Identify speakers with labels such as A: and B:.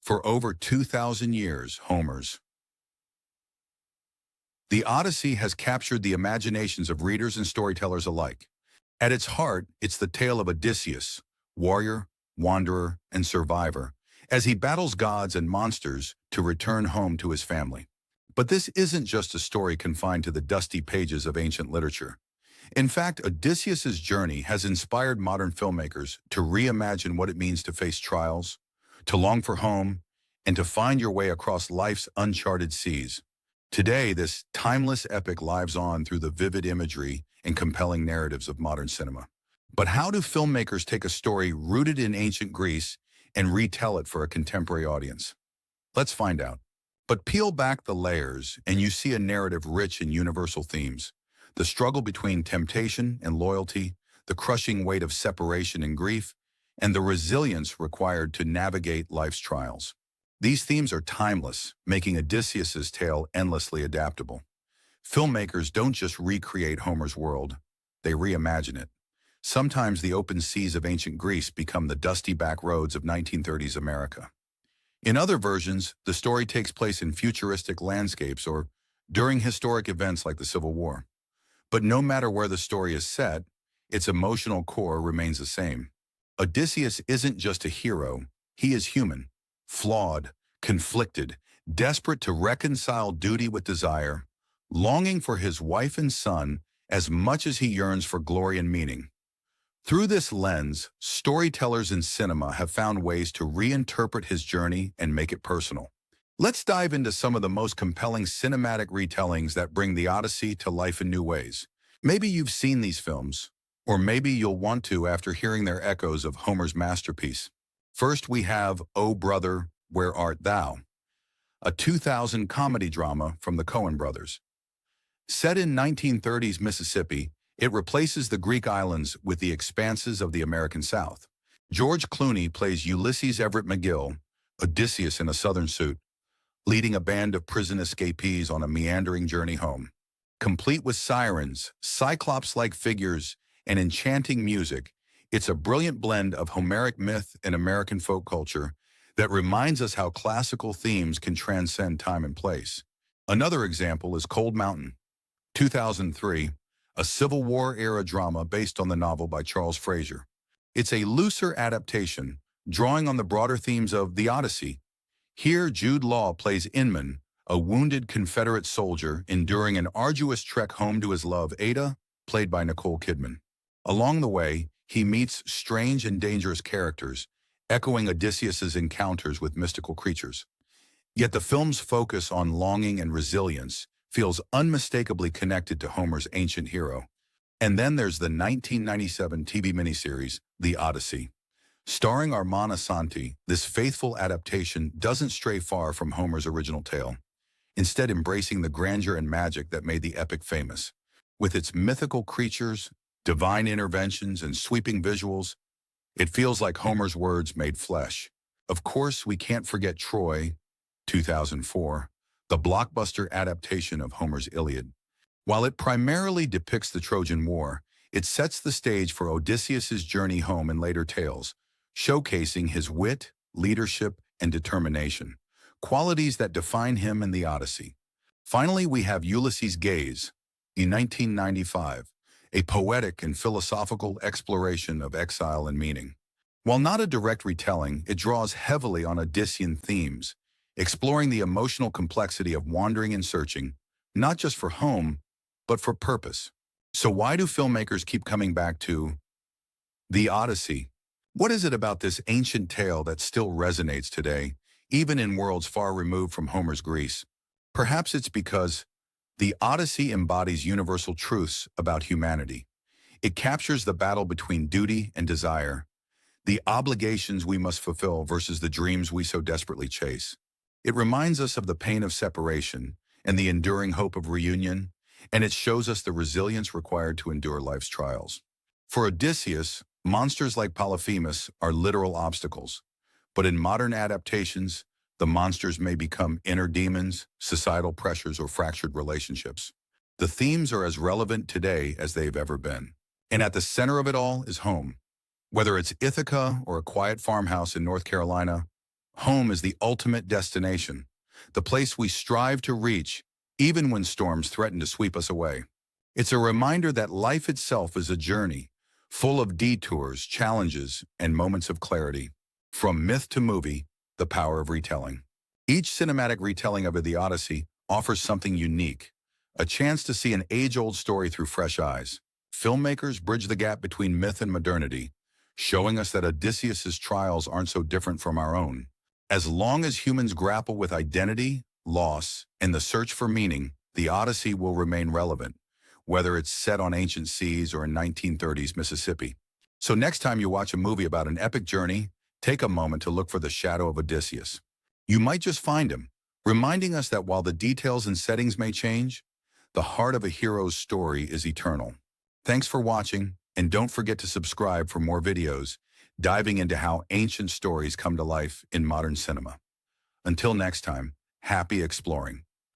A: For over 2,000 years, the Odyssey has captured the imaginations of readers and storytellers alike. At its heart, it's the tale of Odysseus, warrior, wanderer, and survivor, as he battles gods and monsters to return home to his family. But this isn't just a story confined to the dusty pages of ancient literature. In fact, Odysseus's journey has inspired modern filmmakers to reimagine what it means to face trials, to long for home, and to find your way across life's uncharted seas. Today, this timeless epic lives on through the vivid imagery and compelling narratives of modern cinema. But how do filmmakers take a story rooted in ancient Greece and retell it for a contemporary audience? Let's find out. But peel back the layers and you see a narrative rich in universal themes. The struggle between temptation and loyalty, the crushing weight of separation and grief, and the resilience required to navigate life's trials. These themes are timeless, making Odysseus's tale endlessly adaptable. Filmmakers don't just recreate Homer's world, they reimagine it. Sometimes the open seas of ancient Greece become the dusty back roads of 1930s America. In other versions, the story takes place in futuristic landscapes or during historic events like the Civil War. But no matter where the story is set, its emotional core remains the same. Odysseus isn't just a hero, he is human, flawed, conflicted, desperate to reconcile duty with desire, longing for his wife and son as much as he yearns for glory and meaning. Through this lens, storytellers in cinema have found ways to reinterpret his journey and make it personal. Let's dive into some of the most compelling cinematic retellings that bring the Odyssey to life in new ways. Maybe you've seen these films, or maybe you'll want to after hearing their echoes of Homer's masterpiece. First, we have O Brother, Where Art Thou?, a 2000 comedy drama from the Coen brothers. Set in 1930s Mississippi, it replaces the Greek islands with the expanses of the American South. George Clooney plays Ulysses Everett McGill, Odysseus in a southern suit, leading a band of prison escapees on a meandering journey home. Complete with sirens, cyclops-like figures, and enchanting music, it's a brilliant blend of Homeric myth and American folk culture that reminds us how classical themes can transcend time and place. Another example is Cold Mountain, 2003, a Civil War-era drama based on the novel by Charles Frazier. It's a looser adaptation, drawing on the broader themes of the Odyssey. Here, Jude Law plays Inman, a wounded Confederate soldier enduring an arduous trek home to his love, Ada, played by Nicole Kidman. Along the way, he meets strange and dangerous characters, echoing Odysseus's encounters with mystical creatures. Yet the film's focus on longing and resilience feels unmistakably connected to Homer's ancient hero. And then there's the 1997 TV miniseries, The Odyssey. Starring Armand Assante, this faithful adaptation doesn't stray far from Homer's original tale, instead embracing the grandeur and magic that made the epic famous. With its mythical creatures, divine interventions, and sweeping visuals, it feels like Homer's words made flesh. Of course, we can't forget Troy, 2004, the blockbuster adaptation of Homer's Iliad. While it primarily depicts the Trojan War, it sets the stage for Odysseus's journey home in later tales, showcasing his wit, leadership, and determination, qualities that define him in the Odyssey. Finally, we have Ulysses' Gaze, in 1995, a poetic and philosophical exploration of exile and meaning. While not a direct retelling, it draws heavily on Odyssean themes, exploring the emotional complexity of wandering and searching, not just for home, but for purpose. So why do filmmakers keep coming back to the Odyssey? What is it about this ancient tale that still resonates today, even in worlds far removed from Homer's Greece? Perhaps it's because the Odyssey embodies universal truths about humanity. It captures the battle between duty and desire, the obligations we must fulfill versus the dreams we so desperately chase. It reminds us of the pain of separation and the enduring hope of reunion, and it shows us the resilience required to endure life's trials. For Odysseus, monsters like Polyphemus are literal obstacles, but in modern adaptations, the monsters may become inner demons, societal pressures, or fractured relationships. The themes are as relevant today as they've ever been. And at the center of it all is home. Whether it's Ithaca or a quiet farmhouse in North Carolina, Home is the ultimate destination, the place we strive to reach, even when storms threaten to sweep us away. It's a reminder that life itself is a journey, full of detours, challenges, and moments of clarity. From myth to movie, the power of retelling. Each cinematic retelling of the Odyssey offers something unique, a chance to see an age-old story through fresh eyes. Filmmakers bridge the gap between myth and modernity, showing us that Odysseus's trials aren't so different from our own. As long as humans grapple with identity, loss, and the search for meaning, the Odyssey will remain relevant, whether it's set on ancient seas or in 1930s Mississippi. So next time you watch a movie about an epic journey, take a moment to look for the shadow of Odysseus. You might just find him, reminding us that while the details and settings may change, the heart of a hero's story is eternal. Thanks for watching, and don't forget to subscribe for more videos diving into how ancient stories come to life in modern cinema. Until next time, happy exploring.